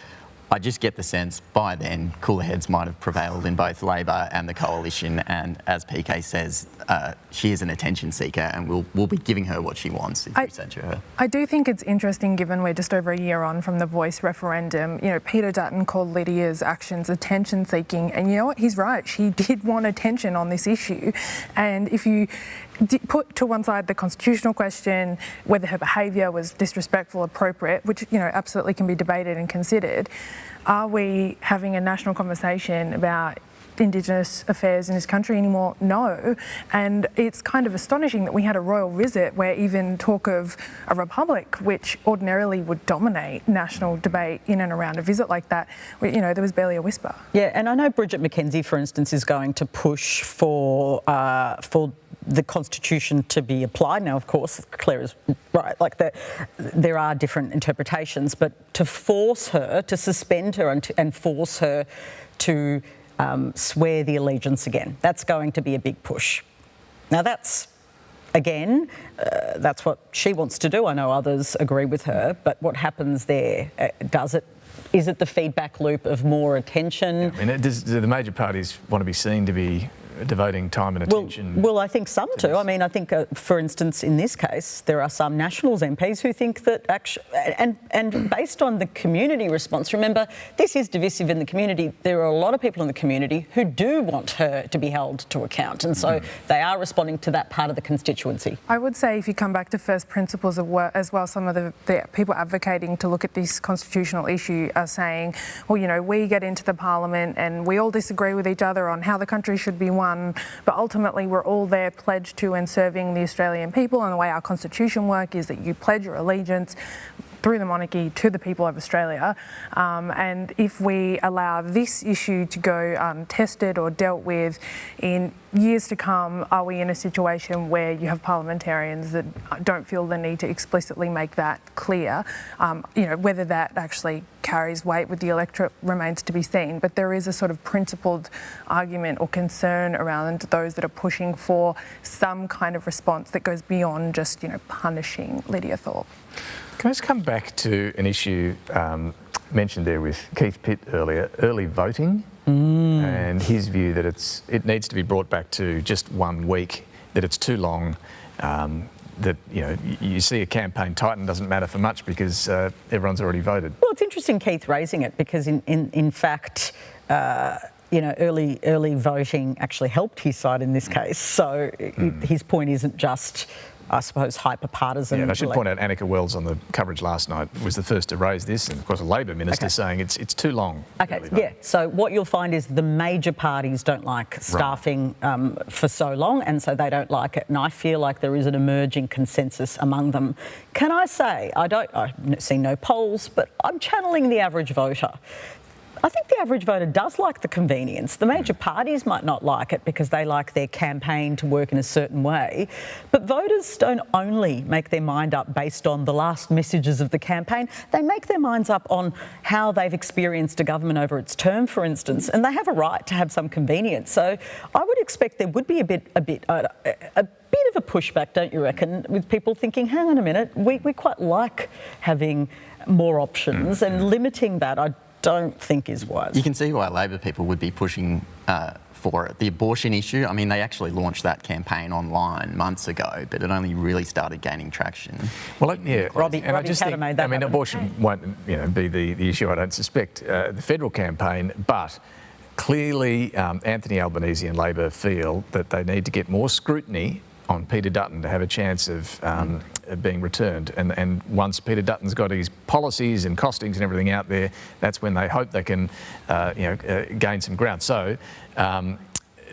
I just get the sense by then cooler heads might have prevailed in both Labor and the coalition, and as PK says, she is an attention seeker, and we'll be giving her what she wants if we censure her. I do think it's interesting, given we're just over a year on from the Voice referendum. Peter Dutton called Lydia's actions attention seeking, and you know what? He's right. She did want attention on this issue, and if you put to one side the constitutional question, whether her behaviour was disrespectful, appropriate, which absolutely can be debated and considered, are we having a national conversation about Indigenous affairs in this country anymore? No. And it's kind of astonishing that we had a royal visit where even talk of a republic, which ordinarily would dominate national debate in and around a visit like that, there was barely a whisper. Yeah, and I know Bridget McKenzie, for instance, is going to push for the Constitution to be applied. Now, of course, Claire is right, there are different interpretations, but to force her, to suspend her and force her to swear the allegiance again, that's going to be a big push. Now, that's what she wants to do. I know others agree with her, but what happens there? Is it the feedback loop of more attention? I mean, do the major parties want to be seen to be devoting time and attention? Well, I think some do. I mean, I think, for instance, in this case, there are some Nationals MPs who think that actually, and based on the community response, remember, this is divisive in the community. There are a lot of people in the community who do want her to be held to account, and so they are responding to that part of the constituency. I would say if you come back to first principles as well, some of the people advocating to look at this constitutional issue are saying, well, we get into the parliament and we all disagree with each other on how the country should be won, but ultimately we're all there pledged to and serving the Australian people, and the way our constitution works is that you pledge your allegiance through the monarchy to the people of Australia, and if we allow this issue to go untested or dealt with in years to come, are we in a situation where you have parliamentarians that don't feel the need to explicitly make that clear? Whether that actually carries weight with the electorate remains to be seen, but there is a sort of principled argument or concern around those that are pushing for some kind of response that goes beyond just, punishing Lidia Thorpe. Can I just come back to an issue mentioned there with Keith Pitt earlier, early voting, and his view that it needs to be brought back to just 1 week, that it's too long, that you see a campaign tighten, doesn't matter for much because everyone's already voted. Well, it's interesting Keith raising it because in fact, early voting actually helped his side in this case. So his point isn't just, I suppose, hyper-partisan. Yeah, and I should point out Annika Wells on the coverage last night was the first to raise this, and of course a Labor minister saying it's too long. Okay, yeah, so what you'll find is the major parties don't like staffing for so long, and so they don't like it, and I feel like there is an emerging consensus among them. Can I say, I've seen no polls, but I'm channeling the average voter. I think the average voter does like the convenience. The major parties might not like it because they like their campaign to work in a certain way, but voters don't only make their mind up based on the last messages of the campaign. They make their minds up on how they've experienced a government over its term, for instance, and they have a right to have some convenience. So I would expect there would be a bit of a pushback, don't you reckon, with people thinking, hang on a minute, we quite like having more options, and limiting that I don't think is wise. You can see why Labor people would be pushing for it. The abortion issue, I mean, they actually launched that campaign online months ago, but it only really started gaining traction. Well, yeah, Robbie made that happen. Abortion won't be the issue, I don't suspect, the federal campaign, but clearly Anthony Albanese and Labor feel that they need to get more scrutiny on Peter Dutton to have a chance of being returned. And once Peter Dutton's got his policies and costings and everything out there, that's when they hope they can gain some ground. So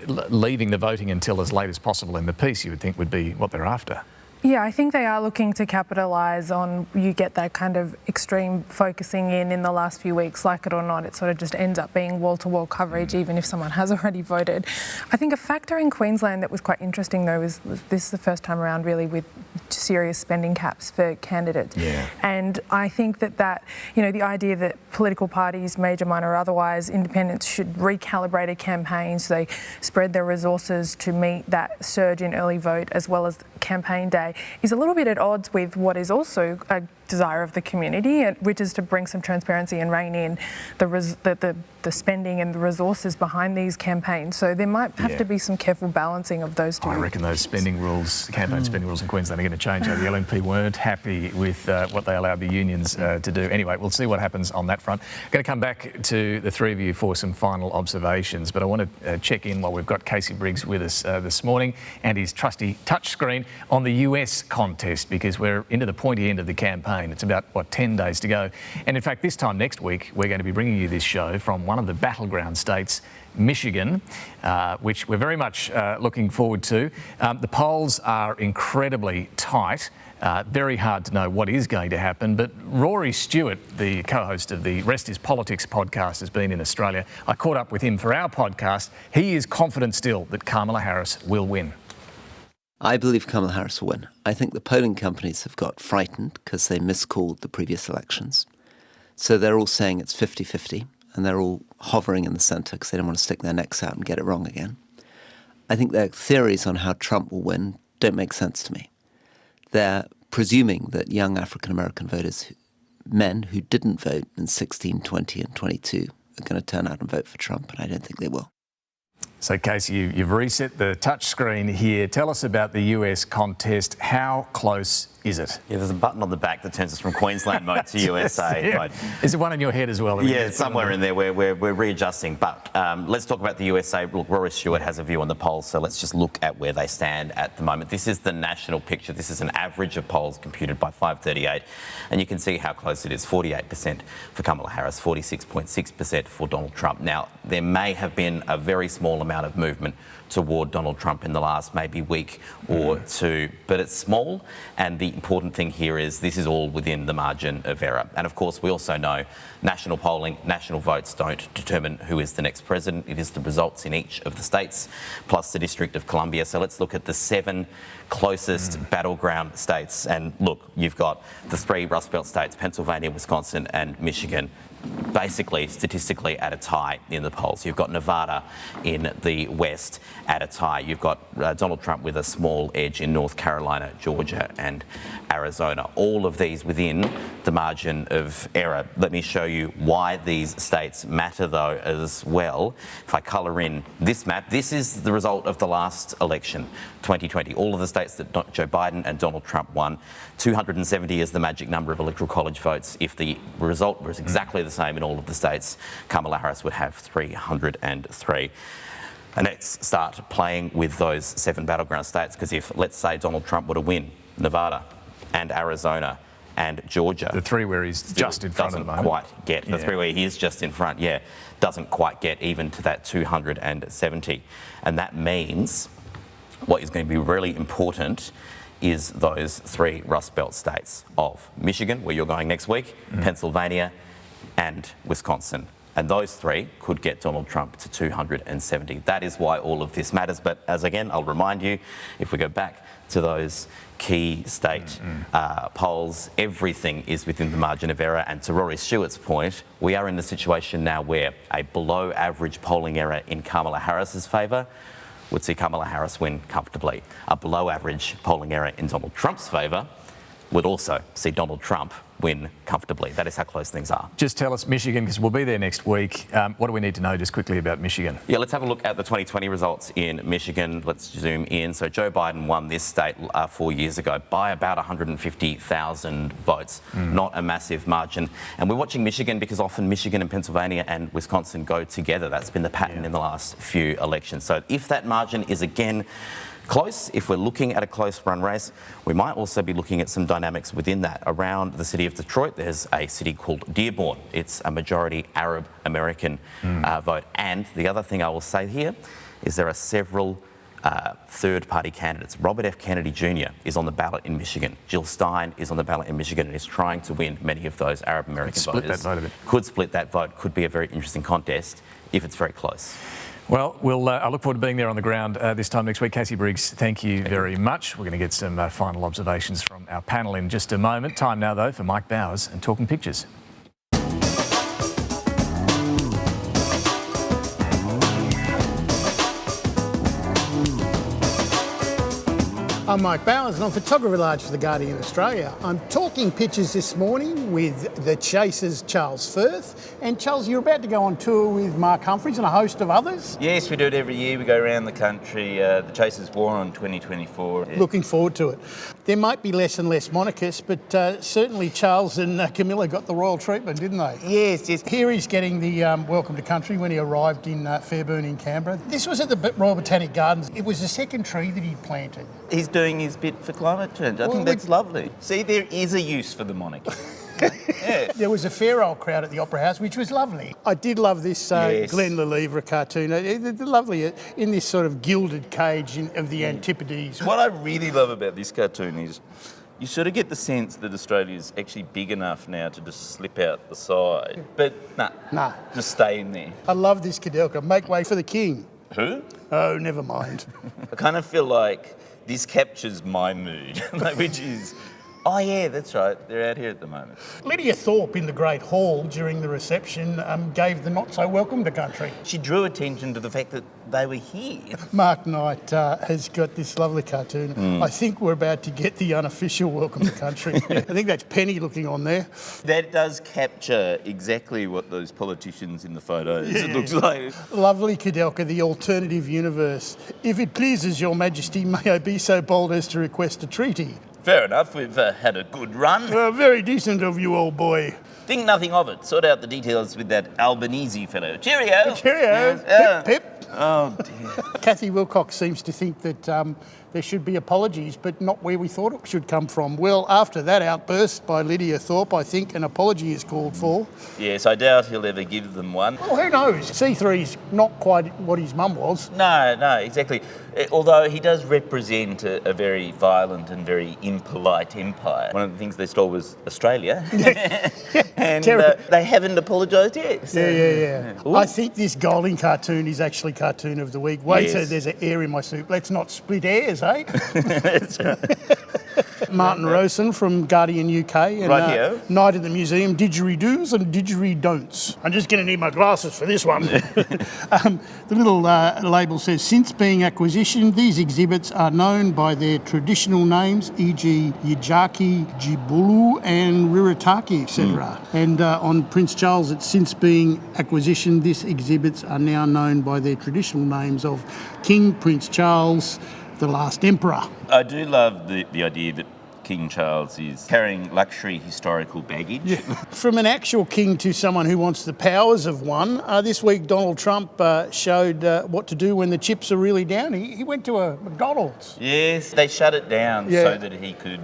leaving the voting until as late as possible in the piece, you would think, would be what they're after. Yeah, I think they are looking to capitalise on, you get that kind of extreme focusing in the last few weeks, like it or not, it sort of just ends up being wall-to-wall coverage, even if someone has already voted. I think a factor in Queensland that was quite interesting, though, was this is the first time around really with serious spending caps for candidates. Yeah. And I think that the idea that political parties, major, minor or otherwise, independents should recalibrate a campaign so they spread their resources to meet that surge in early vote as well as campaign day is a little bit at odds with what is also a desire of the community, which is to bring some transparency and rein in the spending and the resources behind these campaigns. So there might have to be some careful balancing of those two. I reckon those spending rules, campaign spending rules in Queensland are going to change. The LNP weren't happy with what they allowed the unions to do. Anyway, we'll see what happens on that front. I'm going to come back to the three of you for some final observations, but I want to check in while we've got Casey Briggs with us this morning and his trusty touchscreen on the US contest, because we're into the pointy end of the campaign. again. It's about, 10 days to go. And in fact, this time next week, we're going to be bringing you this show from one of the battleground states, Michigan, which we're very much looking forward to. The polls are incredibly tight. Very hard to know what is going to happen, but Rory Stewart, the co-host of the Rest is Politics podcast, has been in Australia. I caught up with him for our podcast. He is confident still that Kamala Harris will win. I believe Kamala Harris will win. I think the polling companies have got frightened because they miscalled the previous elections. So they're all saying it's 50-50, and they're all hovering in the centre because they don't want to stick their necks out and get it wrong again. I think their theories on how Trump will win don't make sense to me. They're presuming that young African-American voters, men who didn't vote in 16, 20 and 22, are going to turn out and vote for Trump, and I don't think they will. So, Casey, you've reset the touch screen here. Tell us about the US contest. How close is it? Yeah, there's a button on the back that turns us from Queensland mode to USA mode. Is there one in your head as well? Yeah, somewhere in there. We're readjusting. But let's talk about the USA. Look, Rory Stewart has a view on the polls, so let's just look at where they stand at the moment. This is the national picture. This is an average of polls computed by 538, and you can see how close it is. 48% for Kamala Harris, 46.6% for Donald Trump. Now, there may have been a very small amount of movement toward Donald Trump in the last maybe week or two, but it's small, and the important thing here is this is all within the margin of error. And of course, we also know national polling, national votes don't determine who is the next president. It is the results in each of the states, plus the District of Columbia. So let's look at the 7 closest battleground states. And look, you've got the 3 Rust Belt states, Pennsylvania, Wisconsin and Michigan, basically statistically at a tie in the polls. You've got Nevada in the west at a tie. You've got Donald Trump with a small edge in North Carolina, Georgia and Arizona. All of these within the margin of error. Let me show you why these states matter though as well. If I colour in this map, this is the result of the last election, 2020. All of the states that Joe Biden and Donald Trump won. 270 is the magic number of electoral college votes. If the result was exactly the same in all of the states, Kamala Harris would have 303. And let's start playing with those 7 battleground states, because if, let's say, Donald Trump were to win Nevada and Arizona and Georgia. The 3 where he's just in front at the moment. Doesn't quite get, the 3 where he is just in front, doesn't quite get even to that 270. And that means what is going to be really important is those 3 Rust Belt states of Michigan, where you're going next week, Pennsylvania and Wisconsin. And those 3 could get Donald Trump to 270. That is why all of this matters. But as again, I'll remind you, if we go back to those key state polls, everything is within the margin of error. And to Rory Stewart's point, we are in a situation now where a below average polling error in Kamala Harris's favour would see Kamala Harris win comfortably. A below average polling error in Donald Trump's favour would also see Donald Trump win comfortably. That is how close things are. Just tell us Michigan, because we'll be there next week. What do we need to know just quickly about Michigan? Yeah, let's have a look at the 2020 results in Michigan. Let's zoom in. So Joe Biden won this state 4 years ago by about 150,000 votes. Not a massive margin. And we're watching Michigan because often Michigan and Pennsylvania and Wisconsin go together. That's been the pattern in the last few elections. So if that margin is again close, if we're looking at a close run race, we might also be looking at some dynamics within that. Around the city of Detroit, there's a city called Dearborn. It's a majority Arab American vote. And the other thing I will say here is there are several third-party candidates. Robert F. Kennedy Jr. is on the ballot in Michigan. Jill Stein is on the ballot in Michigan and is trying to win many of those Arab American voters. That vote a bit. Could split that vote. Could be a very interesting contest if it's very close. Well, I look forward to being there on the ground this time next week. Casey Briggs, thank you very much. We're going to get some final observations from our panel in just a moment. Time now, though, for Mike Bowers and Talking Pictures. I'm Mike Bowers and I'm photographer at large for The Guardian Australia. I'm talking pictures this morning with the Chasers' Charles Firth. And Charles, you're about to go on tour with Mark Humphries and a host of others. Yes, we do it every year. We go around the country. The Chasers War on 2024. Looking forward to it. There might be less and less monarchists, but certainly Charles and Camilla got the royal treatment, didn't they? Yes, yes. Here he's getting the welcome to country when he arrived in Fairburn in Canberra. This was at the Royal Botanic Gardens. It was the second tree that he'd planted. He's doing his bit for climate change. I think that's lovely. See, there is a use for the monarchy. Yeah. There was a fair old crowd at the Opera House, which was lovely. I did love this Glenn Lelevre cartoon. They're lovely in this sort of gilded cage of the Antipodes. What I really love about this cartoon is you sort of get the sense that Australia's actually big enough now to just slip out the side. But nah, just stay in there. I love this Kudelka. Make way for the king. Who? Oh, never mind. I kind of feel like this captures my mood, which is, oh yeah, that's right, they're out here at the moment. Lidia Thorpe in the Great Hall during the reception gave the not so welcome to country. She drew attention to the fact that they were here. Mark Knight has got this lovely cartoon. I think we're about to get the unofficial welcome to country. I think that's Penny looking on there. That does capture exactly what those politicians in the photos it looks like. Lovely Kudelka, the alternative universe. If it pleases your majesty, may I be so bold as to request a treaty? Fair enough, we've had a good run. Very decent of you, old boy. Think nothing of it. Sort out the details with that Albanese fellow. Cheerio. Cheerio. Yes. Pip. Oh, dear. Kathy Wilcox seems to think that there should be apologies, but not where we thought it should come from. Well, after that outburst by Lidia Thorpe, I think an apology is called for. Yes, I doubt he'll ever give them one. Well, who knows? C3's not quite what his mum was. No, exactly. Although he does represent a very violent and very impolite empire. One of the things they stole was Australia. And they haven't apologised yet. So. Yeah. I think this Golding cartoon is actually cartoon of the week. Wait, so there's an air in my soup. Let's not split hairs, eh? That's right. Martin Rosen from Guardian UK and Night at the Museum, didgeridoos and didgeridon'ts. I'm just going to need my glasses for this one. The little label says, since being acquisitioned, these exhibits are known by their traditional names, e.g. Yijaki, Jibulu and Rirataki, etc. And on Prince Charles, it's since being acquisitioned, these exhibits are now known by their traditional names of King Prince Charles, the last emperor. I do love the idea that King Charles is carrying luxury historical baggage. Yeah. From an actual king to someone who wants the powers of one, this week Donald Trump showed what to do when the chips are really down. He went to a McDonald's. Yes, they shut it down so that he could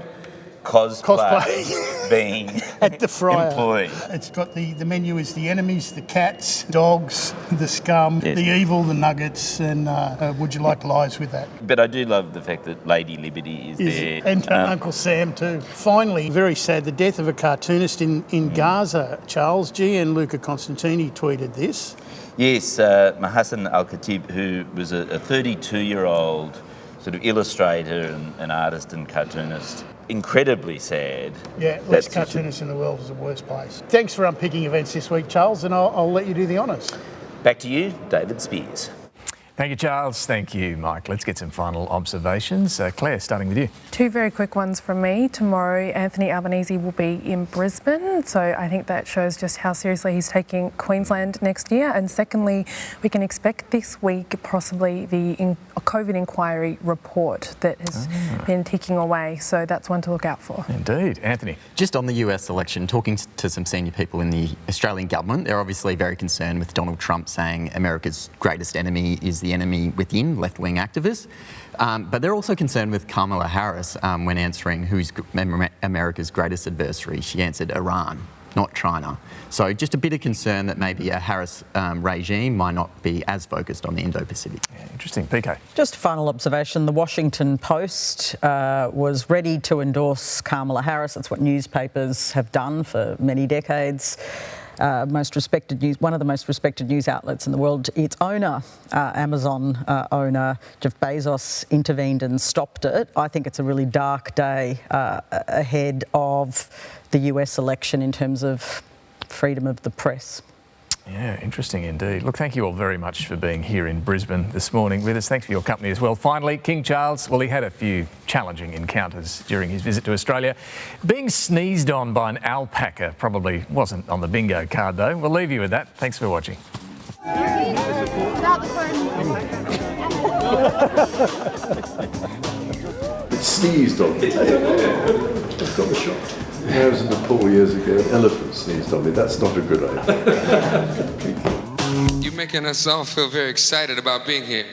cosplay being at the fryer. Employed. It's got the menu is the enemies, the cats, dogs, the scum, the evil, the nuggets, and would you like lies with that? But I do love the fact that Lady Liberty is there. And Uncle Sam too. Finally, very sad, the death of a cartoonist in Gaza. Charles G. and Luca Constantini tweeted this. Yes, Mahassan Al-Khatib, who was a 32-year-old sort of illustrator and artist and cartoonist. Incredibly sad. Yeah, less cartoonists in the world is the worst place. Thanks for unpicking events this week, Charles, and I'll let you do the honours. Back to you, David Speers. Thank you, Charles. Thank you, Mike. Let's get some final observations. Claire, starting with you. Two very quick ones from me. Tomorrow, Anthony Albanese will be in Brisbane, so I think that shows just how seriously he's taking Queensland next year. And secondly, we can expect this week possibly the COVID inquiry report that has been ticking away, so that's one to look out for. Indeed. Anthony. Just on the US election, talking to some senior people in the Australian government, they're obviously very concerned with Donald Trump saying America's greatest enemy is the enemy within, left-wing activists. But they're also concerned with Kamala Harris when answering who's America's greatest adversary. She answered Iran, not China. So just a bit of concern that maybe a Harris regime might not be as focused on the Indo-Pacific. Yeah, interesting. PK. Just a final observation. The Washington Post was ready to endorse Kamala Harris. That's what newspapers have done for many decades. One of the most respected news outlets in the world. Its owner, Amazon owner Jeff Bezos, intervened and stopped it. I think it's a really dark day ahead of the US election in terms of freedom of the press. Yeah, interesting indeed. Look, thank you all very much for being here in Brisbane this morning with us. Thanks for your company as well. Finally, King Charles, well, he had a few challenging encounters during his visit to Australia. Being sneezed on by an alpaca probably wasn't on the bingo card, though. We'll leave you with that. Thanks for watching. sneezed on me. Just got the shot. When I was in Nepal years ago, an elephant sneezed on me. That's not a good idea. You're making us all feel very excited about being here.